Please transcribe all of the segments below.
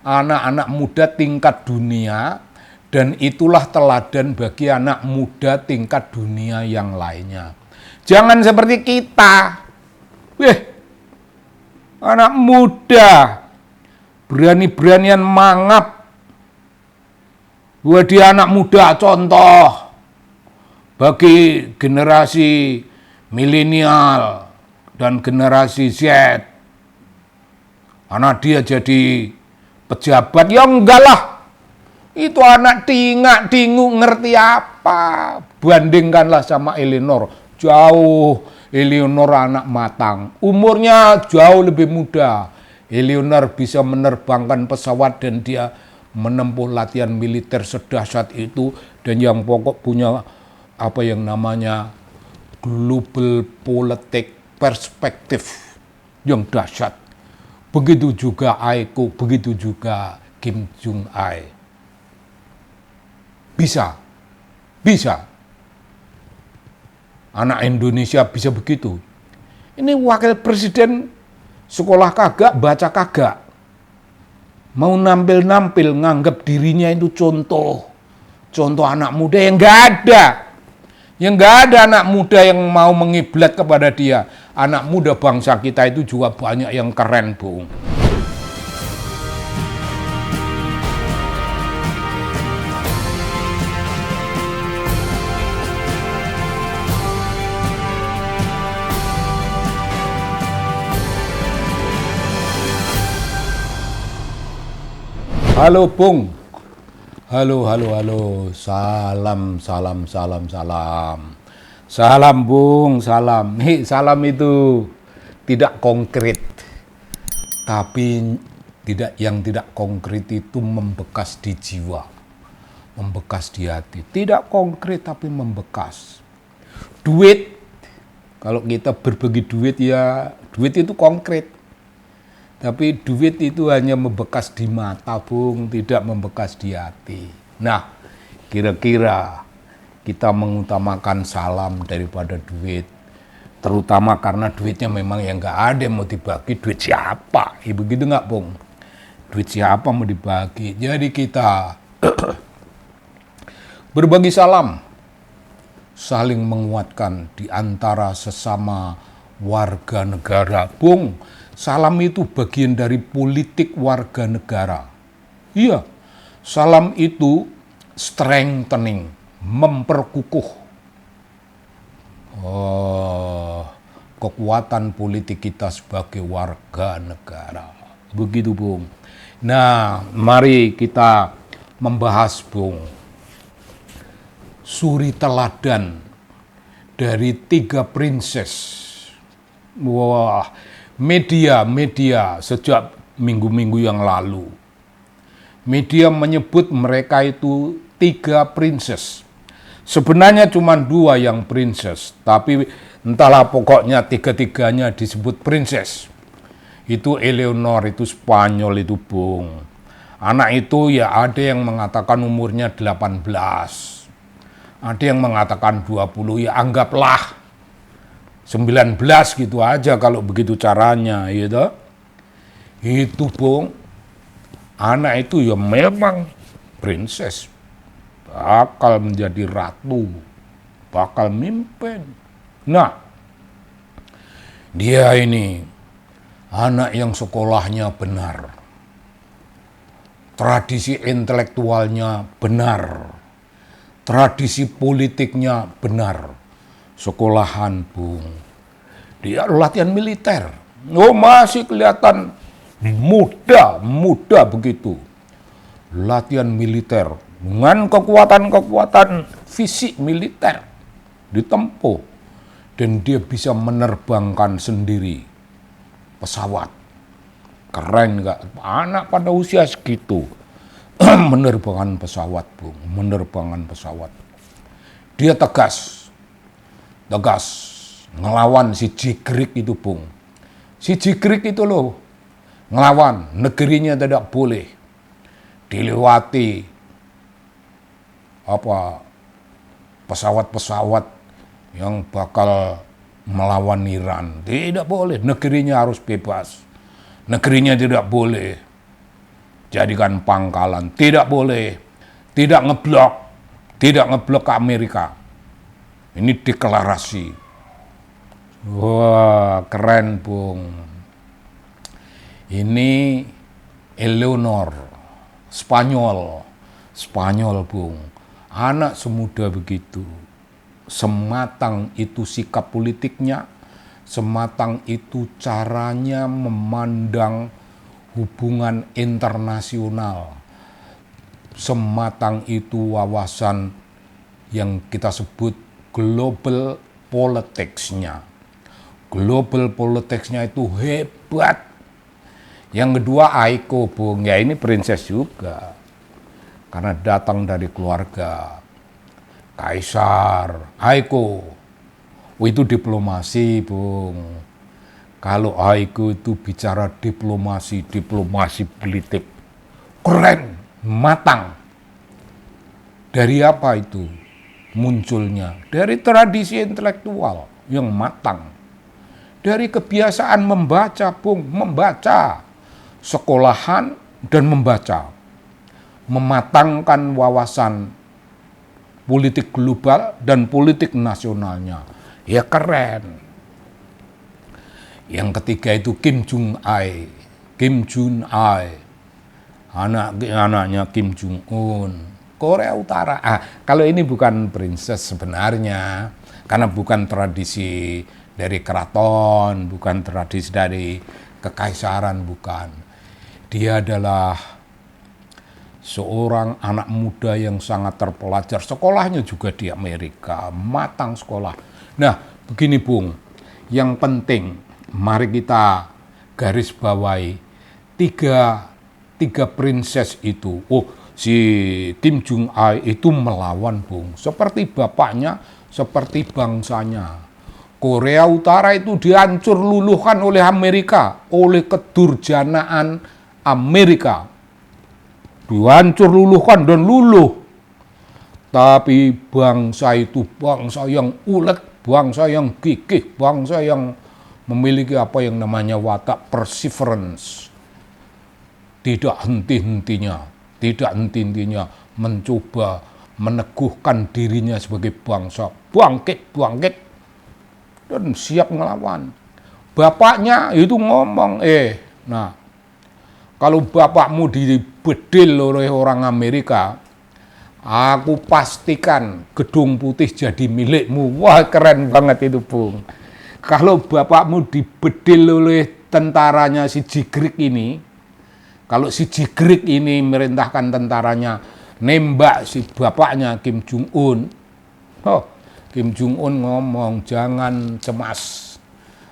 anak-anak muda tingkat dunia, dan itulah teladan bagi anak muda tingkat dunia yang lainnya. Jangan seperti kita. Anak muda berani-beranian mangap. Buat dia anak muda contoh bagi generasi milenial dan generasi Z. Anak dia jadi pejabat, ya enggak lah. Itu anak tinguk ngerti apa. Bandingkanlah sama Eleanor. Jauh, Eleanor anak matang. Umurnya jauh lebih muda. Eleanor bisa menerbangkan pesawat dan dia menempuh latihan militer sedahsyat itu. Dan yang pokok punya apa yang namanya global politik perspektif yang dahsyat. Begitu juga Aiko, begitu juga Kim Jong Il. Bisa. Anak Indonesia bisa begitu. Ini wakil presiden sekolah kagak, baca kagak. Mau nampil-nampil, nganggap dirinya itu contoh anak muda yang nggak ada. Yang nggak ada anak muda yang mau mengiblat kepada dia. Anak muda bangsa kita itu juga banyak yang keren, Bung. Halo, Bung. Halo. Salam. Salam, Bung, salam. Nih, salam itu tidak konkret. Tapi yang tidak konkret itu membekas di jiwa. Membekas di hati. Tidak konkret tapi membekas. Duit, kalau kita berbagi duit ya, duit itu konkret. Tapi duit itu hanya membekas di mata, Bung, tidak membekas di hati. Nah, kira-kira kita mengutamakan salam daripada duit. Terutama karena duitnya memang yang nggak ada yang mau dibagi. Duit siapa? Begitu nggak, Bung? Duit siapa mau dibagi? Jadi kita berbagi salam, saling menguatkan di antara sesama warga negara, Bung. Salam itu bagian dari politik warga negara. Iya, salam itu strengthening, memperkukuh kekuatan politik kita sebagai warga negara. Begitu, Bung. Nah, mari kita membahas, Bung, suri teladan dari 3 princess. Wah, media sejak minggu-minggu yang lalu. Media menyebut mereka itu 3 princess. Sebenarnya cuma 2 yang princess, tapi entahlah pokoknya 3-tiganya disebut princess. Itu Eleanor, itu Spanyol itu, Bung. Anak itu ya ada yang mengatakan umurnya 18. Ada yang mengatakan 20, ya anggaplah 19 gitu aja kalau begitu caranya, gitu. Itu, Bung. Anak itu ya memang princess. Bakal menjadi ratu. Bakal mimpin. Nah, dia ini anak yang sekolahnya benar. Tradisi intelektualnya benar. Tradisi politiknya benar. Sekolahan, Bung. Dia latihan militer. Masih kelihatan muda begitu. Latihan militer dengan kekuatan fisik militer ditempuh. Dan dia bisa menerbangkan sendiri pesawat. Keren nggak? Anak pada usia segitu menerbangkan pesawat, Bung. Menerbangkan pesawat. Dia tegas ngelawan si Jigrik itu, Bung. Si Jigrik itu loh ngelawan, negerinya tidak boleh dilewati pesawat-pesawat yang bakal melawan Iran. Tidak boleh, negerinya harus bebas. Negerinya tidak boleh jadikan pangkalan. Tidak boleh, tidak ngeblok ke Amerika. Ini deklarasi. Wah, keren, Bung. Ini Eleanor, Spanyol, Bung. Anak semuda begitu. Sematang itu sikap politiknya, sematang itu caranya memandang hubungan internasional, sematang itu wawasan yang kita sebut global politics-nya. Global politics-nya itu hebat. Yang kedua Aiko, Bung, ya ini princess juga. Karena datang dari keluarga Kaisar, Aiko. Itu diplomasi, Bung. Kalau Aiko itu bicara diplomasi politik. Keren, matang. Dari apa itu munculnya? Dari tradisi intelektual yang matang. Dari kebiasaan membaca, Bung, membaca. Sekolahan dan membaca. Mematangkan wawasan politik global dan politik nasionalnya. Ya keren. Yang ketiga itu Kim Jong Un, anaknya Kim Jong Un, Korea Utara. Kalau ini bukan princess sebenarnya, karena bukan tradisi dari keraton, bukan tradisi dari kekaisaran, bukan. Dia adalah seorang anak muda yang sangat terpelajar. Sekolahnya juga di Amerika, matang sekolah. Nah, begini, Bung, yang penting mari kita garis bawahi tiga princess itu. Si Kim Jong Un itu melawan, Bung, seperti bapaknya, seperti bangsanya. Korea Utara itu dihancur luluhkan oleh Amerika, oleh kedurjanaan Amerika. Dihancur luluhkan dan luluh. Tapi bangsa itu bangsa yang ulet, bangsa yang gigih, bangsa yang memiliki apa yang namanya watak perseverance. Tidak henti-hentinya mencoba meneguhkan dirinya sebagai bangsa. Bangkit dan siap ngelawan. Bapaknya itu ngomong, kalau bapakmu dibedil oleh orang Amerika, aku pastikan Gedung Putih jadi milikmu. Wah, keren banget itu, Bung. Kalau bapakmu dibedil oleh tentaranya si Jigrik ini, kalau si Jigrik ini merintahkan tentaranya nembak si bapaknya Kim Jong Un, Kim Jong Un ngomong, jangan cemas,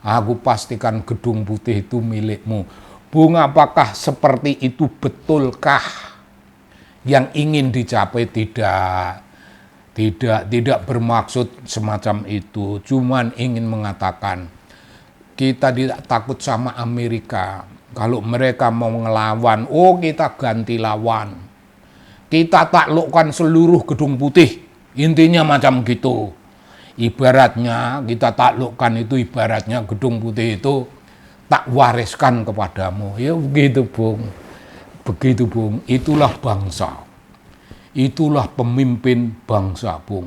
aku pastikan Gedung Putih itu milikmu. Bung, apakah seperti itu betulkah yang ingin dicapai? Tidak bermaksud semacam itu, cuman ingin mengatakan kita tidak takut sama Amerika. Kalau mereka mau ngelawan, kita ganti lawan. Kita taklukkan seluruh Gedung Putih. Intinya macam gitu. Ibaratnya kita taklukkan itu, ibaratnya Gedung Putih itu tak wariskan kepadamu. Ya begitu, Bung. Begitu, Bung. Itulah bangsa. Itulah pemimpin bangsa, Bung.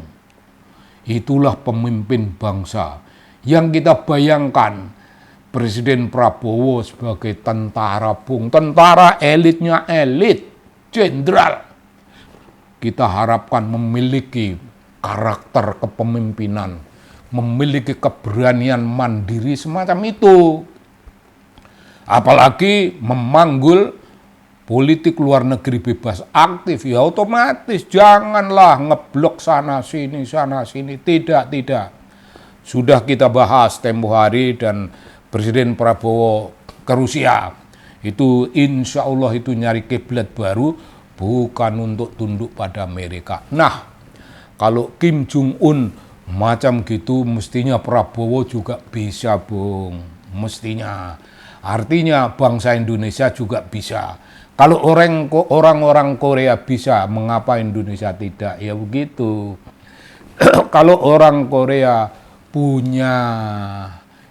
Itulah pemimpin bangsa. Yang kita bayangkan Presiden Prabowo sebagai tentara, Bung. Tentara elitnya elit, jenderal. Kita harapkan memiliki karakter kepemimpinan, memiliki keberanian mandiri semacam itu. Apalagi memanggul politik luar negeri bebas aktif, ya otomatis janganlah ngeblok sana sini. Tidak. Sudah kita bahas tempo hari dan Presiden Prabowo ke Rusia. Itu insya Allah itu nyari kiblat baru, bukan untuk tunduk pada Amerika. Nah, kalau Kim Jong Un macam gitu, mestinya Prabowo juga bisa, Bung. Mestinya. Artinya bangsa Indonesia juga bisa. Kalau orang-orang Korea bisa, mengapa Indonesia tidak? Ya begitu. Kalau orang Korea punya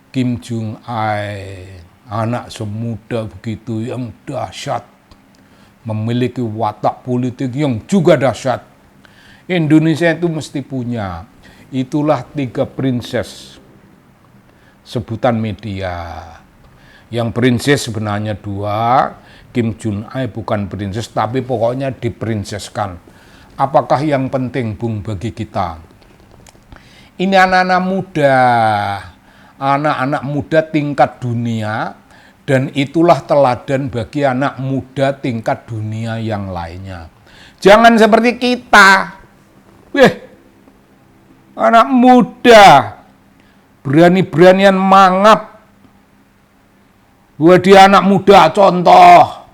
Kim Jong Un, anak semuda begitu yang dahsyat, memiliki watak politik yang juga dahsyat. Indonesia itu mesti punya. Itulah 3 prinses sebutan media. Yang prinses sebenarnya 2, Kim Jun Ae bukan prinses, tapi pokoknya diprinseskan. Apakah yang penting, Bung, bagi kita? Ini anak-anak muda tingkat dunia, dan itulah teladan bagi anak muda tingkat dunia yang lainnya. Jangan seperti kita. Anak muda berani-beranian mangap. Buat dia anak muda contoh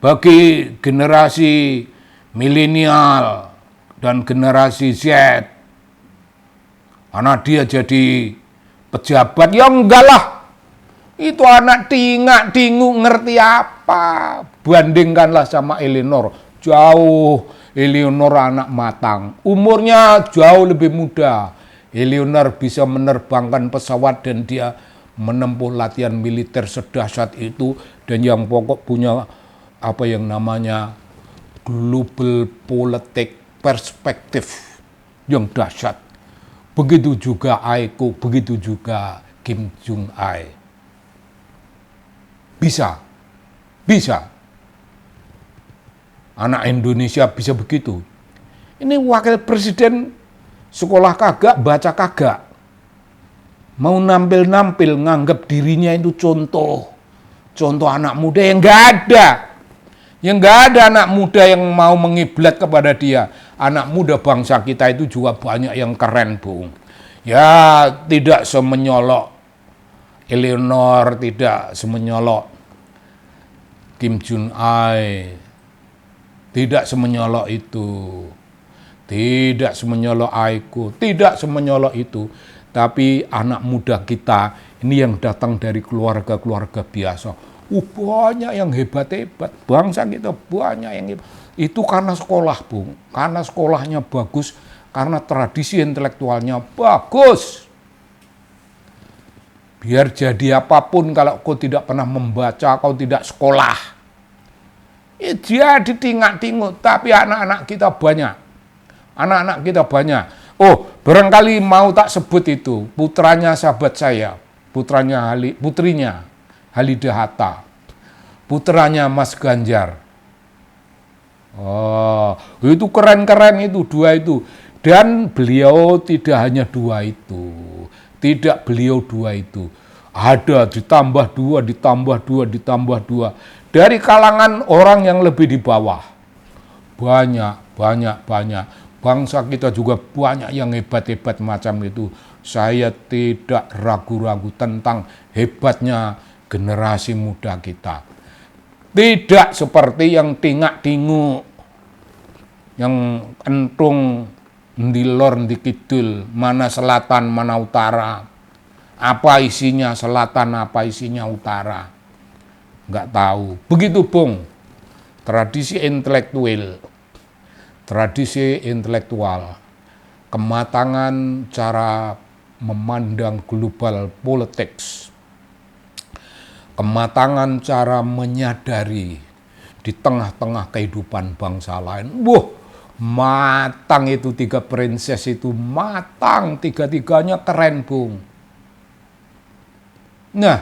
bagi generasi milenial dan generasi Z. Anak dia jadi pejabat, ya enggak lah. Itu anak tingak-tingu ngerti apa. Bandingkanlah sama Eleanor. Jauh, Eleanor anak matang. Umurnya jauh lebih muda. Eleanor bisa menerbangkan pesawat dan dia menempuh latihan militer sedahsyat itu. Dan yang pokok punya apa yang namanya global politik perspektif yang dahsyat. Begitu juga Aiko, begitu juga Kim Jun Ae. Bisa. Anak Indonesia bisa begitu. Ini wakil presiden sekolah kagak, baca kagak. Mau nampil-nampil, nganggap dirinya itu contoh anak muda yang nggak ada. Yang nggak ada anak muda yang mau mengiblat kepada dia. Anak muda bangsa kita itu juga banyak yang keren, Bung. Ya, tidak semenyolok Eleanor, tidak semenyolok Kim Jun Ae, tidak semenyolok itu, tidak semenyolok Aiko, tidak semenyolok itu. Tapi anak muda kita ini yang datang dari keluarga-keluarga biasa. Banyak yang hebat-hebat, bangsa kita banyak yang hebat. Itu karena sekolah, Bung, karena sekolahnya bagus, karena tradisi intelektualnya bagus. Biar jadi apapun kalau kau tidak pernah membaca, kau tidak sekolah. Ya jadi tingak-tingut, tapi anak-anak kita banyak. Anak-anak kita banyak. Oh, barangkali mau tak sebut itu, putranya sahabat saya, putrinya Halida Hatta, putranya Mas Ganjar. Oh, itu keren-keren itu, 2 itu. Dan beliau tidak hanya 2 itu. Tidak beliau 2 itu. Ada ditambah 2, ditambah 2, ditambah 2. Dari kalangan orang yang lebih di bawah. Banyak. Bangsa kita juga banyak yang hebat-hebat macam itu. Saya tidak ragu-ragu tentang hebatnya generasi muda kita. Tidak seperti yang tingak-tingu, yang entung di lor di kidul, mana selatan, mana utara. Apa isinya selatan, apa isinya utara. Nggak tahu. Begitu, Bung. Tradisi intelektual, kematangan cara memandang global politics, kematangan cara menyadari di tengah-tengah kehidupan bangsa lain. Matang itu 3 prinses itu, matang, 3-tiganya keren, Bung. Nah,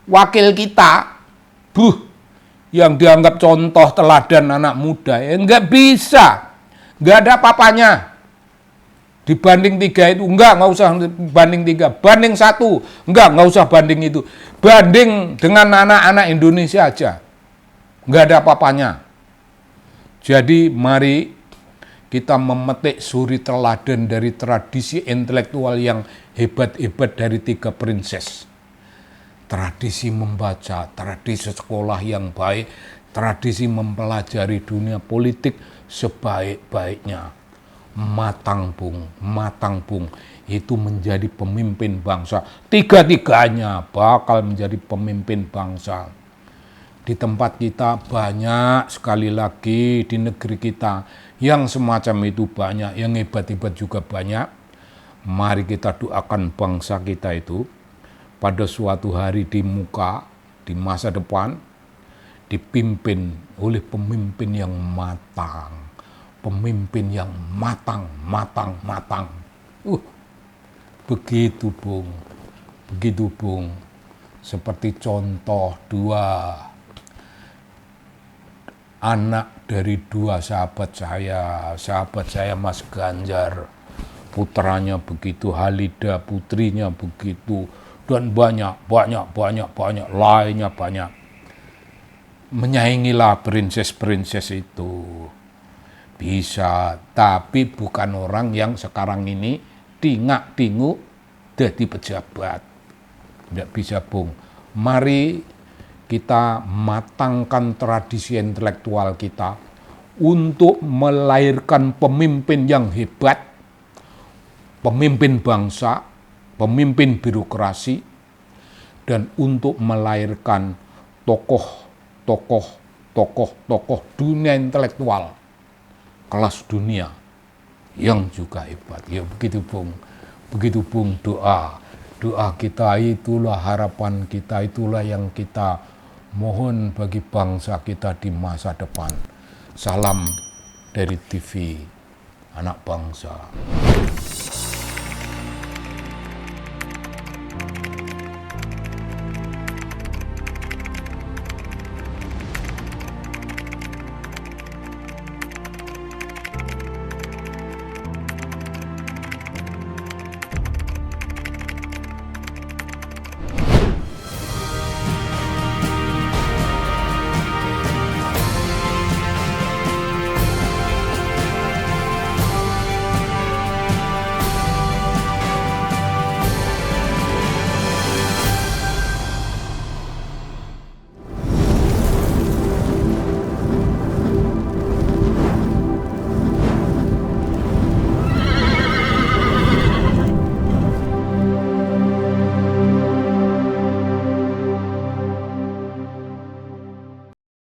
wakil kita, yang dianggap contoh teladan anak muda, ya nggak bisa, nggak ada apa-apanya. Dibanding 3 itu, nggak usah banding 3, banding 1, nggak usah banding itu. Banding dengan anak-anak Indonesia aja, nggak ada apa-apanya. Jadi mari kita memetik suri teladan dari tradisi intelektual yang hebat-hebat dari 3 prinses. Tradisi membaca, tradisi sekolah yang baik, tradisi mempelajari dunia politik sebaik-baiknya. Matang Bung, itu menjadi pemimpin bangsa. 3-tiganya bakal menjadi pemimpin bangsa. Di tempat kita banyak sekali lagi, di negeri kita yang semacam itu banyak, yang hebat-hebat juga banyak. Mari kita doakan bangsa kita itu pada suatu hari di masa depan dipimpin oleh pemimpin yang matang. Pemimpin yang matang. Begitu Bung. Seperti contoh dua anak dari dua sahabat saya Mas Ganjar, putranya begitu, Halida putrinya begitu, dan banyak lainnya banyak. Menyaingilah princess itu. Bisa, tapi bukan orang yang sekarang ini tingak-tinguk jadi pejabat. Tidak bisa Bung. Mari kita matangkan tradisi intelektual kita untuk melahirkan pemimpin yang hebat, pemimpin bangsa, pemimpin birokrasi, dan untuk melahirkan tokoh dunia intelektual kelas dunia yang juga hebat. Ya begitu Bung, doa kita itulah harapan kita, itulah yang kita mohon bagi bangsa kita di masa depan. Salam dari TV Anak Bangsa.